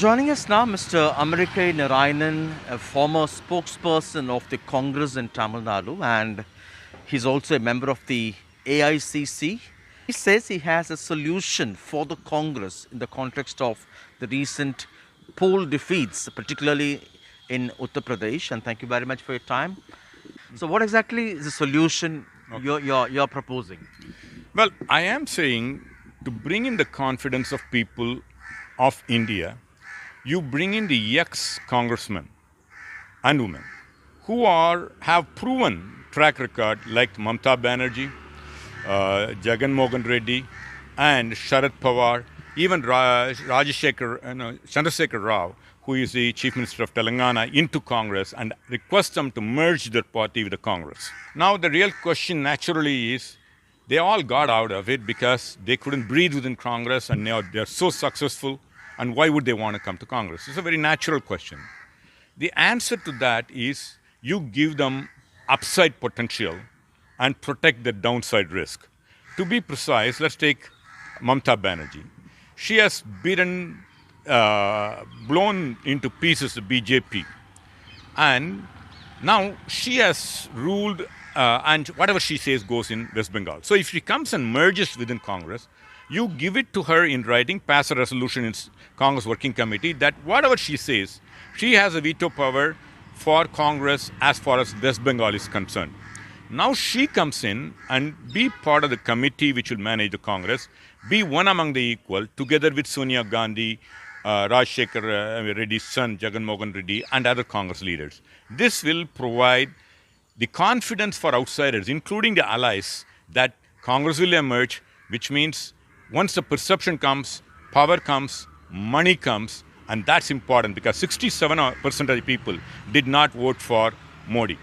Joining us now, Mr. Americai Narayanan, a former spokesperson of the Congress in Tamil Nadu, and he's also a member of the AICC. He says he has a solution for the Congress in the context of the recent poll defeats, particularly in Uttar Pradesh. And thank you very much for your time. So, what exactly is the solution you're proposing? Well, I am saying to bring in the confidence of people of India, you bring in the ex-congressmen and women who have proven track record like Mamata Bannerjee, Jagan Reddy, and Sharad Pawar, even Chandrasekhar Rao, who is the Chief Minister of Telangana, into Congress and request them to merge their party with the Congress. Now, the real question naturally is they all got out of it because they couldn't breathe within Congress and now they're so successful. And why would they want to come to Congress? It's a very natural question. The answer to that is you give them upside potential and protect the downside risk. To be precise, let's take Mamata Banerjee. She has blown into pieces the BJP. And now she has ruled, and whatever she says goes in West Bengal. So if she comes and merges within Congress, you give it to her in writing, pass a resolution in Congress Working Committee that whatever she says, she has a veto power for Congress as far as West Bengal is concerned. Now she comes in and be part of the committee which will manage the Congress, be one among the equal, together with Sonia Gandhi, Rajshekhar Reddy's son, Jagan Reddy, and other Congress leaders. This will provide the confidence for outsiders, including the allies, that Congress will emerge, which means once the perception comes, power comes, money comes, and that's important because 67% of the people did not vote for Modi.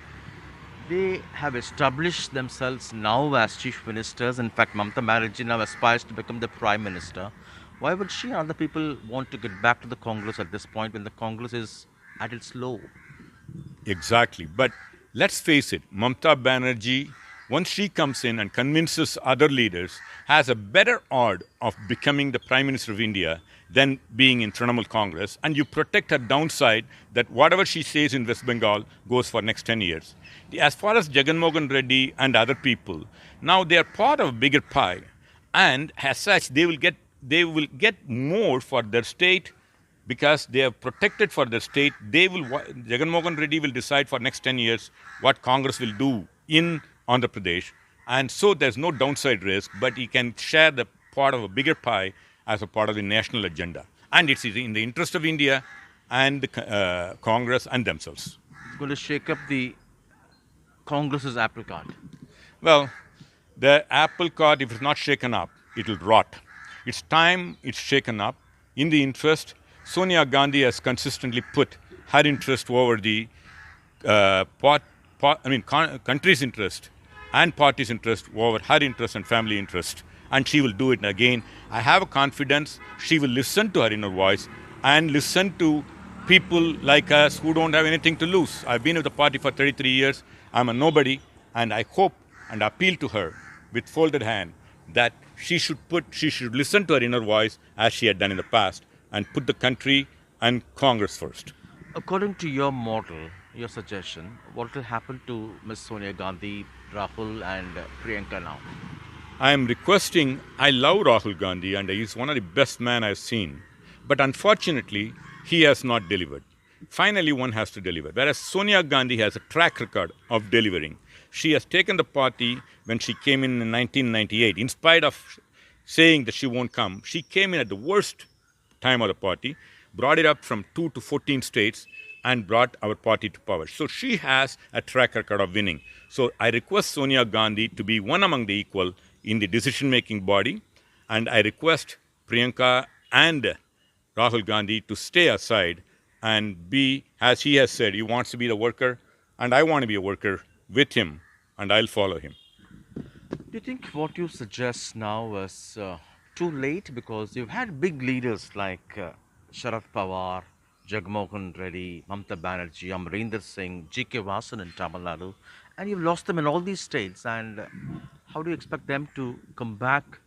They have established themselves now as chief ministers. In fact, Mamata Banerjee now aspires to become the prime minister. Why would she and other people want to get back to the Congress at this point when the Congress is at its low? Exactly. But let's face it, Mamata Banerjee, once she comes in and convinces other leaders, has a better odds of becoming the Prime Minister of India than being in Trinamool Congress. And you protect her downside that whatever she says in West Bengal goes for next 10 years. As far as Jagan Reddy and other people, now they are part of a bigger pie. And as such, they will get more for their state because they are protected for their state. Jagan Reddy will decide for next 10 years what Congress will do in Andhra Pradesh. And so there's no downside risk, but he can share the part of a bigger pie as a part of the national agenda. And it's in the interest of India and the Congress and themselves. It's going to shake up the Congress's apple cart. Well, the apple cart, if it's not shaken up, it will rot. It's time it's shaken up. In the interest, Sonia Gandhi has consistently put her interest over the country's interest and party's interest over her interest and family interest. And she will do it again. I have a confidence she will listen to her inner voice and listen to people like us who don't have anything to lose. I've been with the party for 33 years. I'm a nobody. And I hope and appeal to her with folded hand that she should listen to her inner voice as she had done in the past and put the country and Congress first. According to your model, your suggestion, what will happen to Ms. Sonia Gandhi, Rahul, and Priyanka now? I am requesting, I love Rahul Gandhi and he's one of the best men I've seen. But unfortunately, he has not delivered. Finally, one has to deliver. Whereas Sonia Gandhi has a track record of delivering. She has taken the party when she came in 1998. In spite of saying that she won't come, she came in at the worst time of the party, brought it up from 2 to 14 states, and brought our party to power. So she has a track record of winning. So I request Sonia Gandhi to be one among the equal in the decision-making body, and I request Priyanka and Rahul Gandhi to stay aside and be, as he has said, he wants to be the worker, and I want to be a worker with him, and I'll follow him. Do you think what you suggest now is too late? Because you've had big leaders like Sharad Pawar, Jagan Reddy, Mamata Banerjee, Amarinder Singh, G.K. Vasan in Tamil Nadu, and you've lost them in all these states. And how do you expect them to come back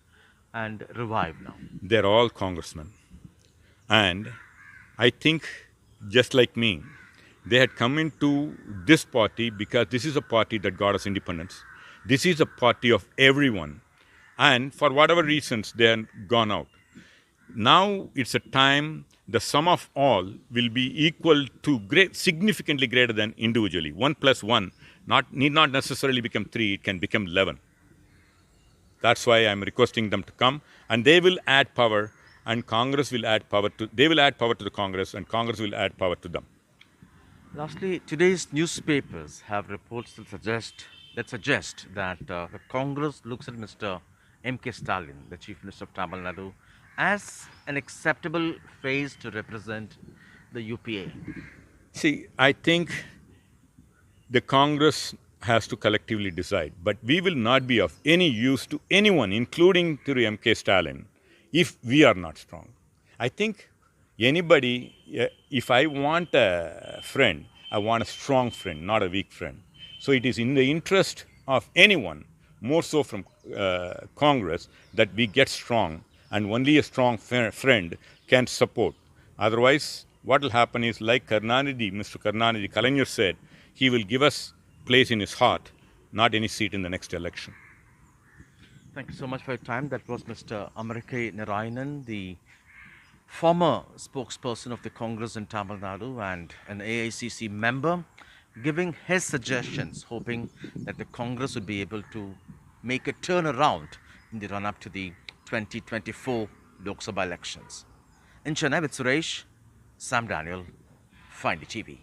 and revive now? They're all congressmen. And I think, just like me, they had come into this party because this is a party that got us independence. This is a party of everyone. And for whatever reasons, they have gone out. Now it's a time the sum of all will be equal to significantly greater than individually. 1 plus 1 need not necessarily become 3, it can become 11. That's why I'm requesting them to come, and they will add power, and Congress will add power to, they will add power to the Congress, and Congress will add power to them. Lastly, today's newspapers have reports that suggest that the Congress looks at Mr. M.K. Stalin, the Chief Minister of Tamil Nadu, as an acceptable face to represent the UPA. See, I think the Congress has to collectively decide, but we will not be of any use to anyone, including to M.K. Stalin, if we are not strong. I think anybody, if I want a friend, I want a strong friend, not a weak friend. So it is in the interest of anyone, more so from Congress, that we get strong, and only a strong friend can support. Otherwise, what will happen is, like Karnanidhi, Mr. Karnanidhi, Kalaignar said, he will give us place in his heart, not any seat in the next election. Thank you so much for your time. That was Mr. Americai Narayanan, the former spokesperson of the Congress in Tamil Nadu and an AICC member, giving his suggestions, hoping that the Congress would be able to make a turnaround in the run-up to the 2024 Lok Sabha elections. In Chennai with Suresh, Sam Daniel, Find TV.